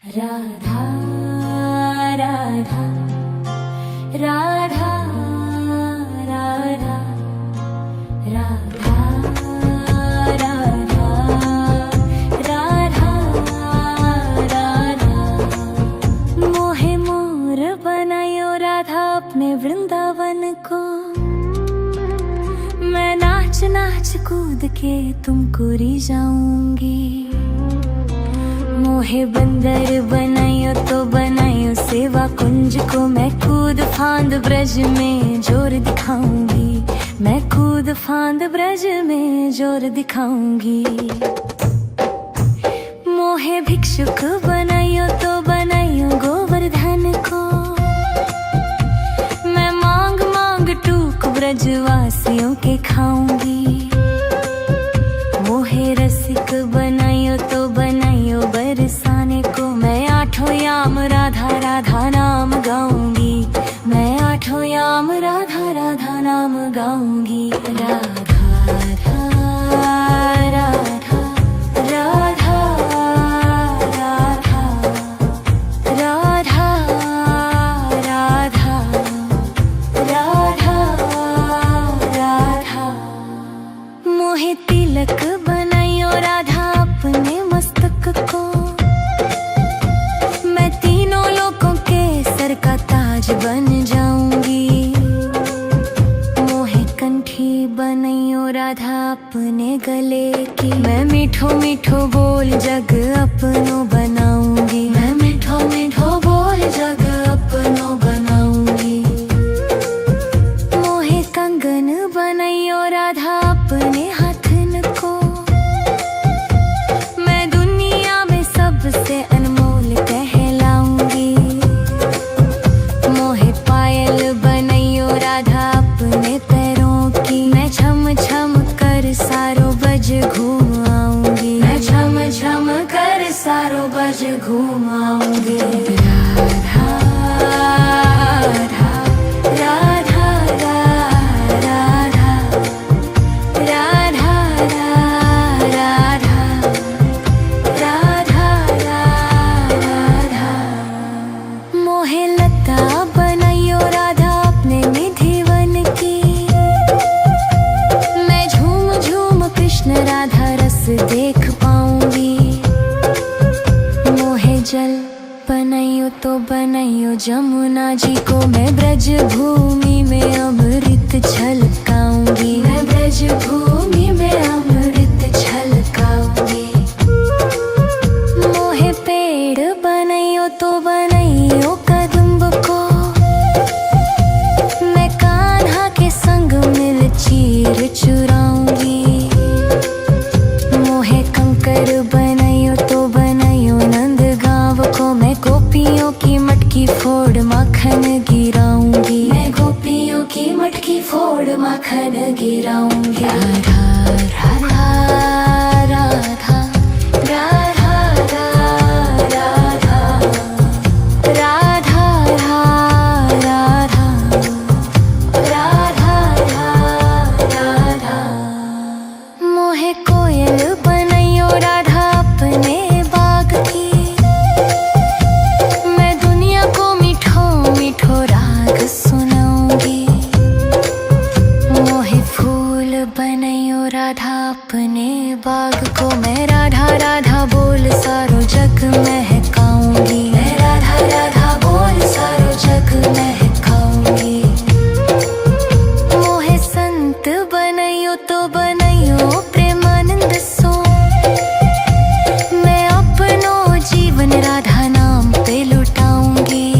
राधा राधा राधा राधा राधा राधा राधा राधा मोहे मोर बनायो राधा अपने वृंदावन को। मैं नाच नाच कूद के तुमको रिझाऊंगी। मोहे बंदर बनायो तो बनायो सेवा कुंज को। मैं कूद फांद ब्रज में जोर दिखाऊंगी। मैं कूद फांद ब्रज में जोर दिखाऊंगी। मोहे भिक्षुक बनायो तो बनायो गोवर्धन को। मैं मांग मांग टूक ब्रजवासियों के खाऊंगी। मोहे रसिक बनायो तो बनायो बरसाने को। मैं आठों याम राधा राधा नाम गाऊंगी। मैं आठों याम राधा राधा नाम गाऊंगी। राधा राधा राधा राधा राधा राधा राधा राधा। मोहे तिलक बनायो राधा अपने मस्तक को। मैं तीनों लोगों के सर का ताज बन जाऊंगी। मोहे कंठी बनायो राधा अपने गले की। मैं मीठो मीठो बोल जग अपनो बनाऊंगी। मैं मीठो मीठो बोल जग अपनो बनाऊंगी। मोहे कंगन बनायो राधा अपने हाथन को। मैं दुनिया में सबसे अनमोल कहलाऊंगी। मोहे पायल बनायो राधा अपने पैरों की। मैं छम छम कर सारो बज घूम आऊंगी। मैं छम छम कर सारो बज घूम आऊंगी। राधा राधा राधा राधा राधा राधा राधा राधा। मोहे लता बनायो राधा अपने निधिवन की। मैं झूम झूम कृष्ण राधा रस देख पाऊंगी। मोहे जल बनायो तो बनायो जमुना जी को। मैं ब्रज भूमि में अमृत छलकाऊंगी। मैं ब्रज भूमि में अमृत छलकाऊंगी। मोहे पेड़ बनायो तो बनायो कदम्ब को। मैं कान्हा के संग मिल चीर चुराऊंगी। मोहे कंकर बनायो तो बनायो नंद गांव को। मैं गोपियों की मटकी फोड़ माखन गिराऊंगी। मैं गोपियों की मटकी फोड़ माखन गिराऊंगी। राधा राधा राधा राधा राधा राधा राधा राधा। मोहे कोयल बनायो राधा अपने बाग की। मैं दुनिया को मीठो मीठो राग सुनाऊंगी। मोहे फूल बनायो राधा अपने बाग को। मैं राधा राधा बोल सारो जग महकाऊंगी। मैं राधा राधा बोल सारो जग महकाऊंगी। मोहे संत बनायो तो बनायो प्रेमानंद सो। मैं अपनो जीवन राधा नाम पे लुटाऊंगी।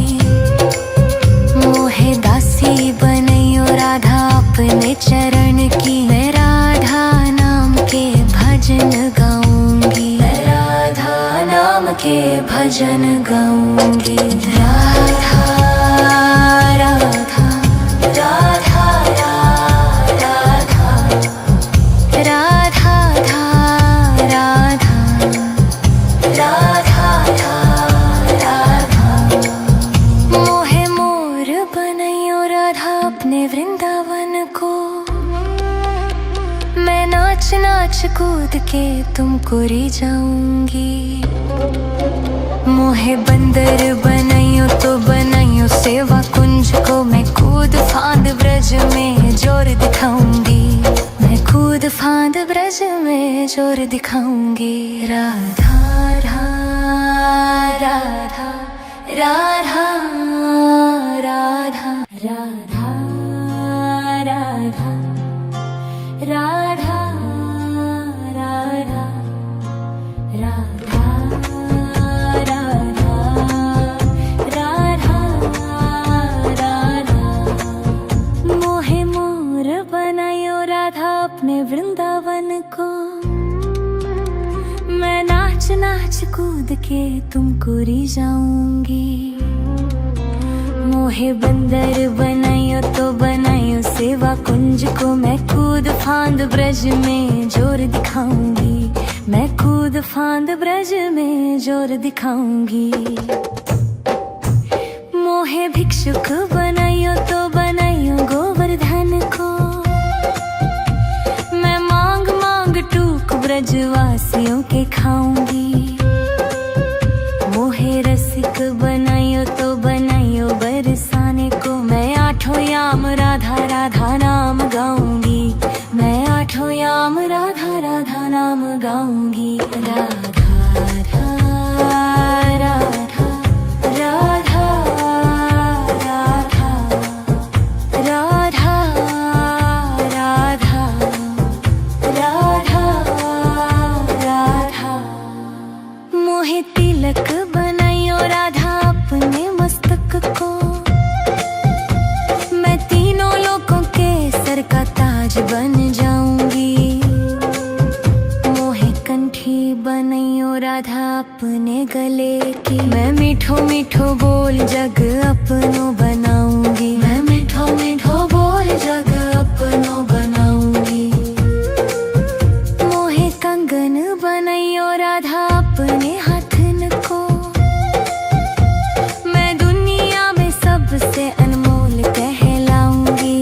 मोहे दासी बनायो राधा अपने चरण की। मैं राधा नाम के भजन गाऊंगी। मैं राधा नाम के भजन गाऊंगी। राधा राधा राधा राधा राधा राधा राधा। मोहे मोर बनायो राधा अपने वृंदावन को। मैं नाच नाच कूद के तुमको रिझाऊंगी। मोहे बंदर बनाइयो तो बनाइयो सेवा कुंज को मैं कूद फांद ब्रज में जोर दिखाऊंगी, मैं कूद फांद ब्रज में जोर दिखाऊंगी। राधा राधा राधा राधा राधा राधा राधा राधा राधा राधा राधा राधा। मोहे मोर बनायो राधा अपने वृंदावन को, मैं नाच नाच कूद के तुमको रिझाऊंगी। मोहे बंदर बनायो तो बनायो सेवा कुंज को, मैं कूद फांद ब्रज में जोर दिखाऊंगी, मैं कूद फांद ब्रज में जोर दिखाऊंगी। मोहे भिक्षुक बनायो तो बनायो गोवर्धन को, मैं मांग मांग टूक ब्रजवासियों के खाऊंगी। मोहे रसिक बनायो तो बनायो बरसाने को, मैं आठों याम राधा राधा नाम गाऊंगी, मैं आठों याम राधा राधा नाम गाऊंगी। राधा राधा राधा राधा राधा राधा राधा राधा। मोहे तिलक बनायो राधा अपने मस्तक को, मैं तीनों लोगों के सर का ताज बन जाऊंगी। मोहे कंठी बनायो राधा अपने गले की, मैं मीठो मीठो बोल जग अपनो बनाऊंगी, मैं मीठो मीठो बोल जग अपनो बनाऊंगी। मोहे कंगन बनायो राधा अपने हाथन को, मैं दुनिया में सबसे अनमोल कहलाऊंगी।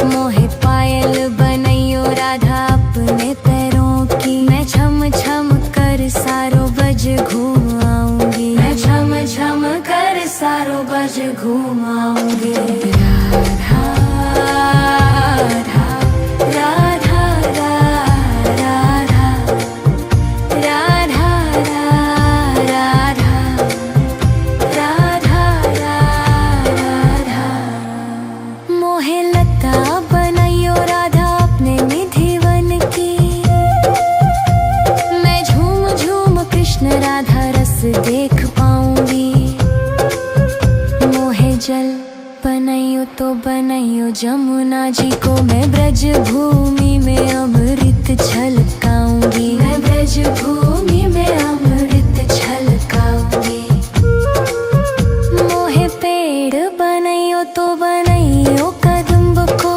मोहे पायल बनायो राधा अपने पैरों की, मैं छम छम कर सारो बज घूम आऊंगी, मैं छम छम कर सारो बज घूम आऊंगी। राधा राधा राधा राधा राधा राधा राधा। मोहे लता बनायो राधा अपने निधिवन की, मैं झूम झूम कृष्ण राधा रस देख पाऊंगी। मोहे जल बनायो तो बनायो जमुना जी को, मैं ब्रज भूमि में अमृत छलकाऊंगी, मैं ब्रज भूमि में अमृत छलकाऊंगी। मोहे पेड़ बनायो तो बनायो कदम्ब को,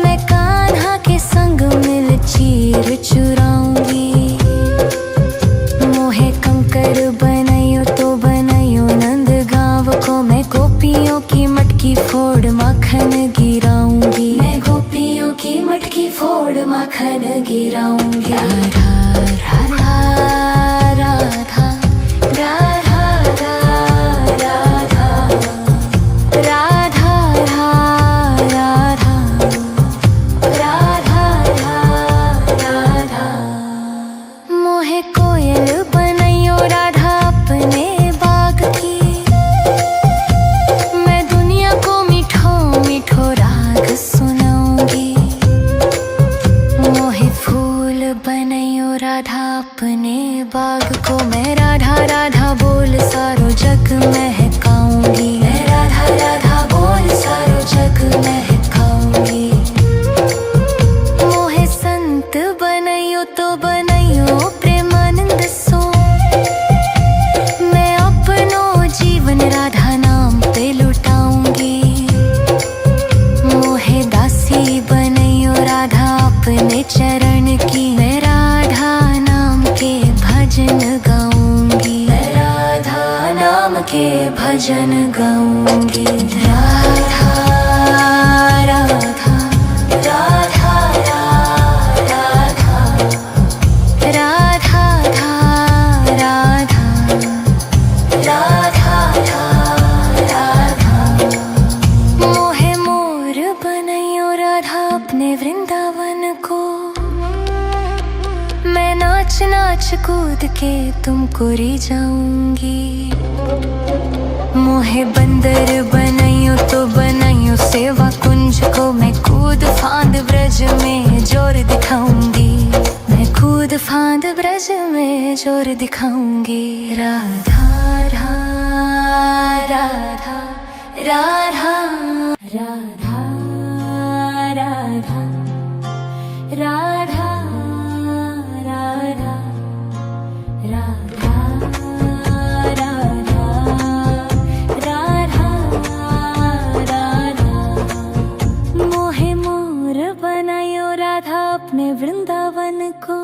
मैं कान्हा के संग मिल चीर चुराऊंगी। मोहे कंकर बनायो तो बनायो नंद गांव को, मैं गोपियों की मटकी फोड़ माखन गिराऊंगी, मैं गोपियों की मटकी फोड़ माखन गिराऊंगी। राधा राधा राधा राधा राधा राधा राधा राधा राधा। मोहे कोयल बनायो राधा अपने बाग की, मैं दुनिया को मीठो मीठो राग सुनाऊंगी। मोहे फूल बनायो राधा अपने बाग को, मैं राधा राधा बोल सारो जग महकाऊंगी, मैं राधा राधा बोल सारो जग महकाऊंगी। मोहे संत बनायो तो बनायो प्रेमानंद सो, मैं अपनो जीवन राधा नाम पे लुटाऊंगी। मोहे दासी बनायो राधा अपने चरण की, मैं राधा नाम के भजन गाऊंगी, मैं राधा नाम के भजन गाऊंगी। राधा राधा राधा राधा राधा राधा कूद के तुमको री जाऊंगी। मोहे बंदर बनाइयो तो बनाइयो सेवा कुंज को, मैं कूद फांद ब्रज में जोर दिखाऊंगी। मैं कूद फांद ब्रज में जोर दिखाऊंगी। राधा राधा राधा राधा राधा राधा राधा राधा राधा राधा राधा। मोहे मोर बनायो राधा अपने वृंदावन को,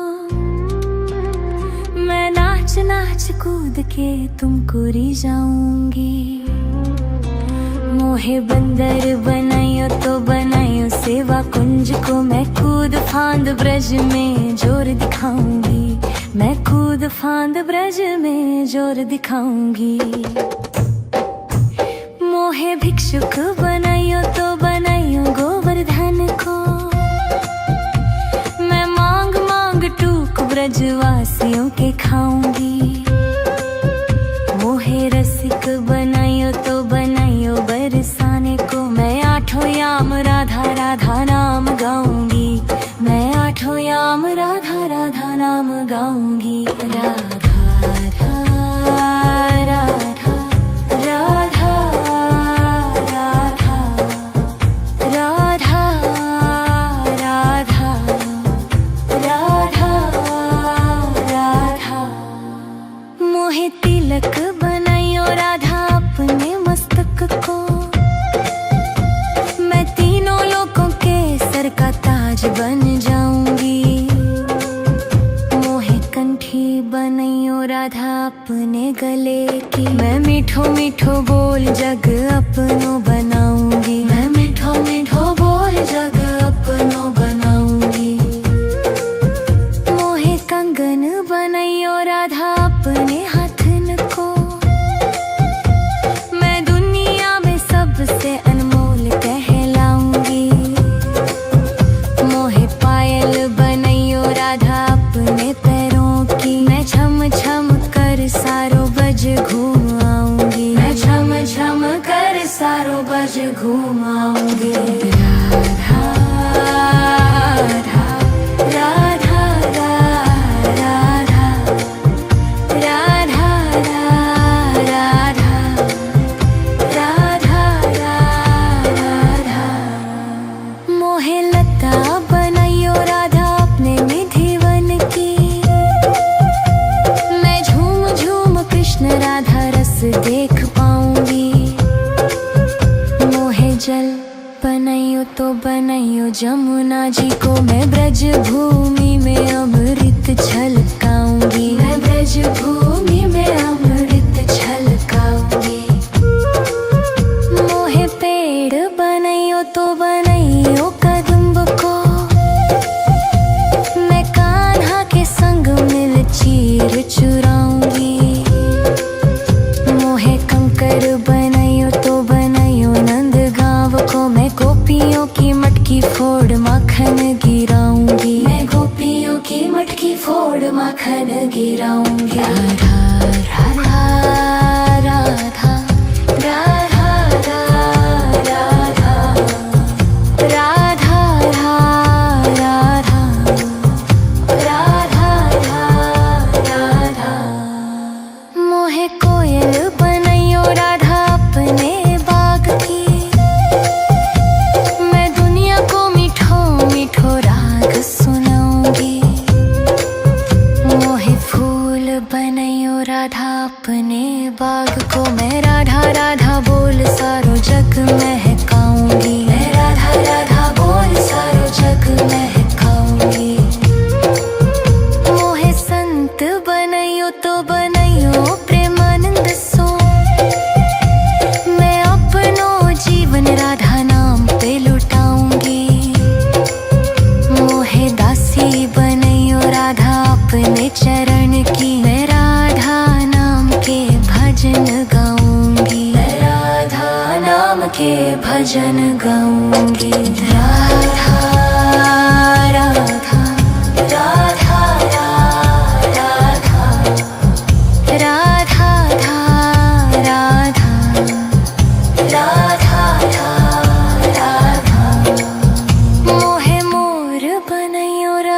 मैं नाच नाच कूद के तुमको री जाऊंगी। मोहे बंदर बनाइयो तो बनाइयो सेवा कुंज को, मैं कूद फांद ब्रज में जोर दिखाऊंगी। मैं कूद फांद ब्रज में जोर दिखाऊंगी। मोहे भिक्षुक बनाइयो तो बनाइयो गोवर्धन को, मैं मांग मांग टूक ब्रजवासियों के खाऊंगी। मोहे रसिक बनाइयो तो बनाइयो बरसाने को, मैं आठों याम राधा राधा नाम गाऊंगी। मैं आठों याम राधा राधा नाम गाऊंगी। राधा राधा राधा राधा राधा राधा राधा राधा राधा। मोहे तिलक बनाइयो राधा अपने मस्तक को, मैं तीनों लोगों के सर का ताज बन जाऊंगी। मोहे कंठी बनाइयो राधा अपने गले की, मैं मीठो मीठो बोल जग अपनो बनाऊंगी। मैं मीठो मीठो बोल जग अपनो बनाऊंगी। मोहे कंगन बनाइयो राधा अपने हाथन को, मैं दुनिया में सबसे अनमोल कहलाऊंगी। मोहे पायल बनाइयो राधा अपने पैरों की, मैं छम छम कर सारो बज घूम आऊंगी। मैं छम छम कर सारो बज घूम आऊंगी। राधा राधा राधा राधा राधा राधा राधा राधा। मोहे लता बनाइयो राधा अपने निधिवन की, मैं झूम झूम कृष्ण राधा रस देख पाऊंगी। मोहे जल बनाइयो तो बनाइयो जमुना जी को, मैं ब्रज भूमि में अमृत छलकाऊंगी। मैं ब्रज भूमि में अमृत छलकाऊंगी। मोहे पेड़ बनाइयो तो बनाइयो कदम्ब को, मैं कान्हा के संग मिल चीर चुराऊंगी। मोहे कंकर बनाइयो तो बनाइयो नंद गाँव को, मैं गोपियों की मटकी फोड़ माखन गिराऊंगी। मैं गोपियों की मटकी फोड़ माखन गिराऊंगी। राधा राधा राधा राधा राधा राधा राधा राधा राधा। मोहे कोयल बनाइयो राधा अपने बाग की, मैं दुनिया को मीठो मीठो राग सुनाऊंगी। मोहे फूल बनाइयो राधा अपने बाग को, मैं राधा राधा बोल सारो जग महकाऊंगी। मैं राधा राधा बोल सारो जग महकाऊंगी। मोहे संत बनाइयो तो बनाइयो प्रेमानंद सो, मैं अपनो जीवन राधा नाम पे लुटाऊंगी। मोहे दासी बनाइयो राधा अपने चरण की, मैं राधा नाम के भजन गाऊंगी। मैं राधा नाम के भजन गाऊंगी। राधा राधा राधा राधा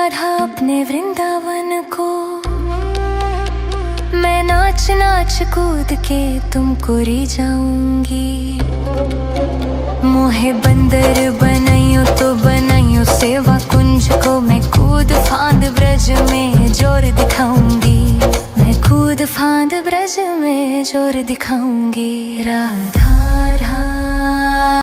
राधा अपने वृंदावन को। मैं नाच नाच कूद के तुमको री जाऊंगी। मोहे बंदर बनाइयो तो बनाइयो सेवा कुंज को। मैं कूद फांद ब्रज में जोर दिखाऊंगी। मैं कूद फांद ब्रज में जोर दिखाऊंगी।